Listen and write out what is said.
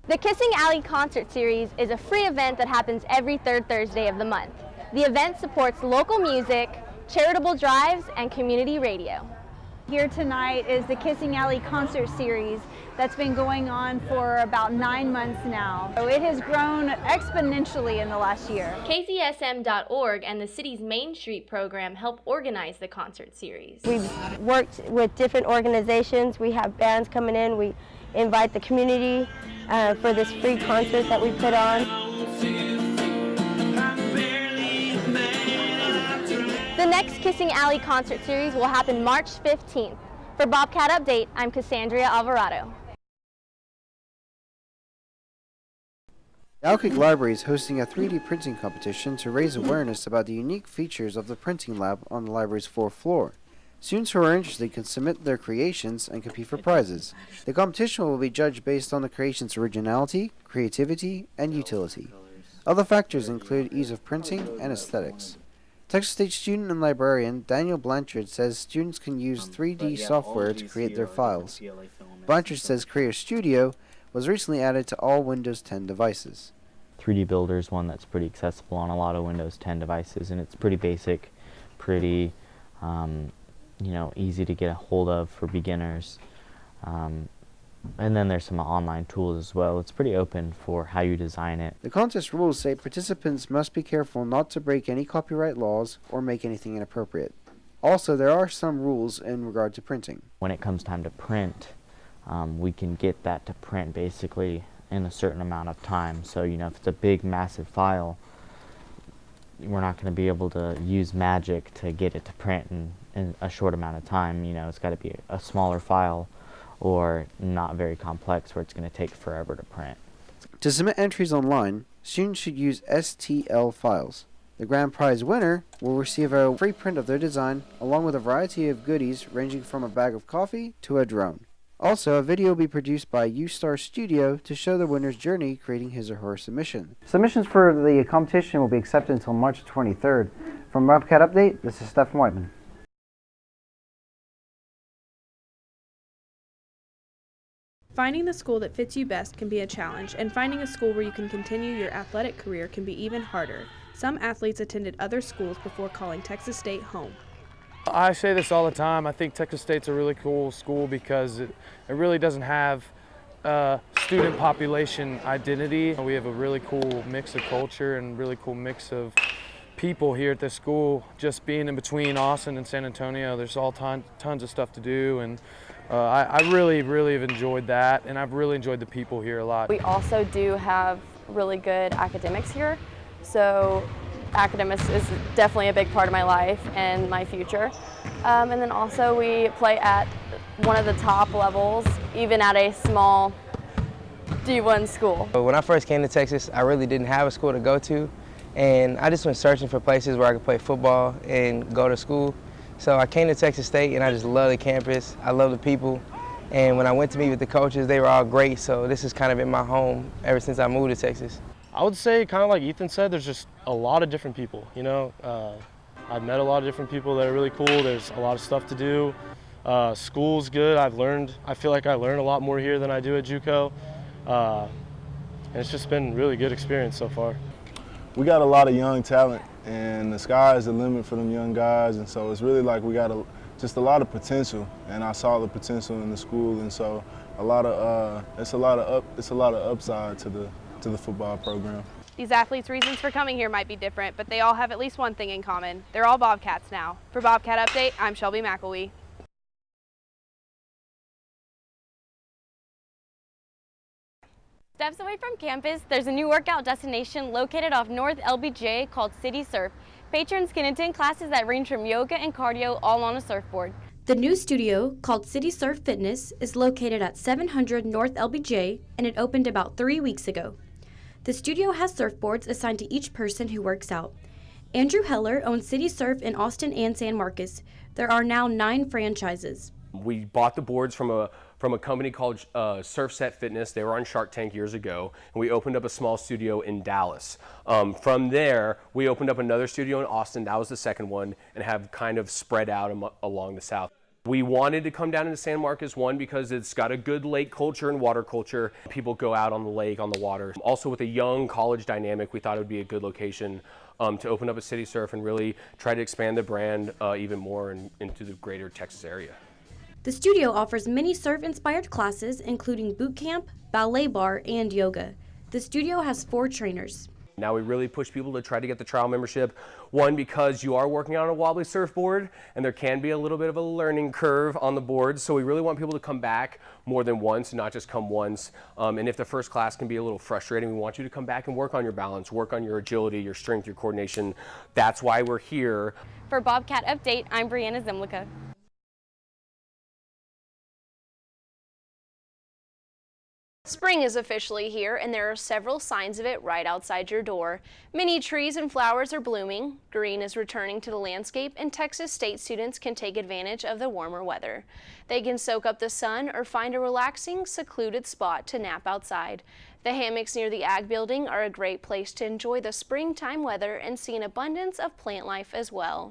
The Kissing Alley Concert Series is a free event that happens every third Thursday of the month. The event supports local music, charitable drives, and community radio. Here tonight is the Kissing Alley Concert Series that's been going on for about 9 months now. So it has grown exponentially in the last year. KZSM.org and the city's Main Street program help organize the concert series. We've worked with different organizations. We have bands coming in. We invite the community for this free concert that we put on. The next Kissing Alley concert series will happen March 15th. For Bobcat Update, I'm Cassandra Alvarado. The Alkick Library is hosting a 3D printing competition to raise awareness about the unique features of the printing lab on the library's 4th floor. Students who are interested can submit their creations and compete for prizes. The competition will be judged based on the creation's originality, creativity, and utility. Other factors include ease of printing and aesthetics. Texas State student and librarian Daniel Blanchard says students can use 3D software to create their files. Blanchard says Creator Studio was recently added to all Windows 10 devices. 3D Builder is one that's pretty accessible on a lot of Windows 10 devices, and it's pretty basic, pretty easy to get a hold of for beginners. And then there's some online tools as well. It's pretty open for how you design it. The contest rules say participants must be careful not to break any copyright laws or make anything inappropriate. Also, there are some rules in regard to printing. When it comes time to print, we can get that to print basically in a certain amount of time. So, if it's a big, massive file, we're not going to be able to use magic to get it to print in a short amount of time. It's got to be a smaller file or not very complex where it's going to take forever to print. To submit entries online, students should use STL files. The grand prize winner will receive a free print of their design along with a variety of goodies ranging from a bag of coffee to a drone. Also, a video will be produced by U-Star Studio to show the winner's journey creating his or her submission. Submissions for the competition will be accepted until March 23rd. From Bobcat Update, this is Stephen Whiteman. Finding the school that fits you best can be a challenge, and finding a school where you can continue your athletic career can be even harder. Some athletes attended other schools before calling Texas State home. I say this all the time. I think Texas State's a really cool school because it really doesn't have student population identity. We have a really cool mix of culture and really cool mix of people here at this school. Just being in between Austin and San Antonio, there's all tons of stuff to do, and I really have enjoyed that, and I've really enjoyed the people here a lot. We also do have really good academics here, so academics is definitely a big part of my life and my future. And then also we play at one of the top levels, even at a small D1 school. When I first came to Texas, I really didn't have a school to go to, and I just went searching for places where I could play football and go to school. So I came to Texas State, and I just love the campus. I love the people. And when I went to meet with the coaches, they were all great. So this has kind of been my home ever since I moved to Texas. I would say, kind of like Ethan said, there's just a lot of different people. I've met a lot of different people that are really cool. There's a lot of stuff to do. School's good. I feel like I learned a lot more here than I do at JUCO. And it's just been a really good experience so far. We got a lot of young talent, and the sky is the limit for them young guys, and so it's really like we got just a lot of potential, and I saw the potential in the school, and so it's a lot of upside to the football program. These athletes' reasons for coming here might be different, but they all have at least one thing in common. They're all Bobcats now. For Bobcat Update, I'm Shelby McElwee. Steps away from campus, there's a new workout destination located off North LBJ called City Surf. Patrons can attend classes that range from yoga and cardio all on a surfboard. The new studio, called City Surf Fitness, is located at 700 North LBJ, and it opened about 3 weeks ago. The studio has surfboards assigned to each person who works out. Andrew Heller owns City Surf in Austin and San Marcos. There are now 9 franchises. We bought the boards from a company called Surf Set Fitness. They were on Shark Tank years ago, and we opened up a small studio in Dallas. From there, we opened up another studio in Austin. That was the second one, and have kind of spread out along the South. We wanted to come down into San Marcos, one, because it's got a good lake culture and water culture. People go out on the lake, on the water. Also with a young college dynamic, we thought it would be a good location to open up a City Surf and really try to expand the brand even more into the greater Texas area. The studio offers many surf-inspired classes, including boot camp, ballet bar, and yoga. The studio has 4 trainers. Now we really push people to try to get the trial membership. One, because you are working on a wobbly surfboard and there can be a little bit of a learning curve on the board. So we really want people to come back more than once, not just come once. And if the first class can be a little frustrating, we want you to come back and work on your balance, work on your agility, your strength, your coordination. That's why we're here. For Bobcat Update, I'm Brianna Zimlica. Spring is officially here, and there are several signs of it right outside your door. Many trees and flowers are blooming, green is returning to the landscape, and Texas State students can take advantage of the warmer weather. They can soak up the sun or find a relaxing, secluded spot to nap outside. The hammocks near the Ag Building are a great place to enjoy the springtime weather and see an abundance of plant life as well.